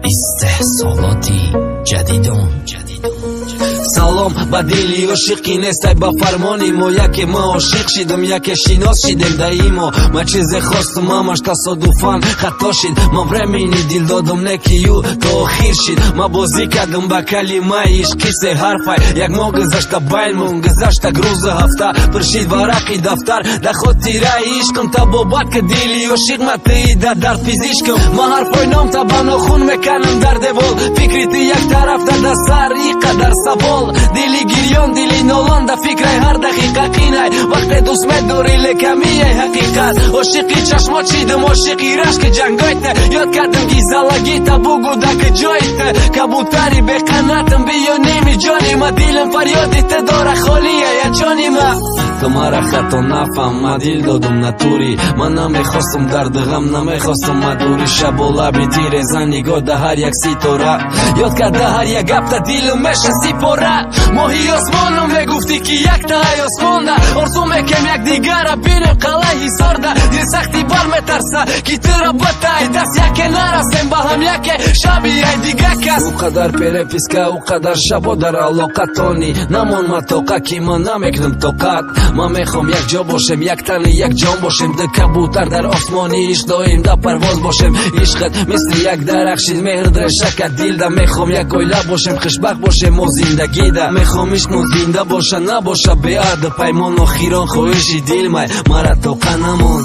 استحصالاتی جدیدون سلام با دلی عاشقی نیستای با فرمانی ما یکی ما عاشق شدم یکی شناس شدم دایما ما چیز خواستم همش تصادفاً خطا شد ما برمینی دل دادم نکیو تا آخر شد ما بازی کردم با کلمه عشقی سه حرفای یک ما گذشت بینمون گذشت روز هفته پرشید ورقی دفتر در خاطر عشقم تا بابا که دلی عاشق ما تیده در فیزیشکم ما حرفای نام تا با ناخون میکنم در دیوال فکری تو یک طرف در سر قدر سوال دلی گریان دلی نالان در فکر هر دقیقه قینای وقت دوست مداری لکمیه حقیقت عاشقی چشمات شیدم عاشقی رشک جنگایت یاد کردم گیزالگی تا بگو دک جایت کبوتری به قناتم بیا نیمی جانی ما دیلم فریادی تا داره خالیه یا جانی ما تو مرا خطا نفهم ما دل دادم نتوری من نمیخواستم درد غم نمیخواستم مدوری شب و لبی تیره زنیگاه ده هر یک ستاره یاد کرده هر یک گپ تا دیلم میشه سپاره ماهی آسمانم میگفتی که یک تای آسمان ده آرزو میکم یک دیگر را بینم قلعه حصار ده دل سختی بر میترسه که تو را بتای دست یکی نرسیم با هم یکی شبی ای دیگه کس او قدر переписка او قدر شبا در علاقتانی نمان ما توقع که ما نمیکنم توقعت ما میخوام یک جا باشم یک تن یک جان باشم ده کبوتر در آسمانی ایش دایم در پرواز باشم عشقت مثل یک درخشید مهر در شکت دل ده میخوام یک گویله باشم خوشبخت باشم و زندگی ده میخوام زنده باشه نباشه به عهد پیمان و خیران خواهشی دل مای مرا توقع نمان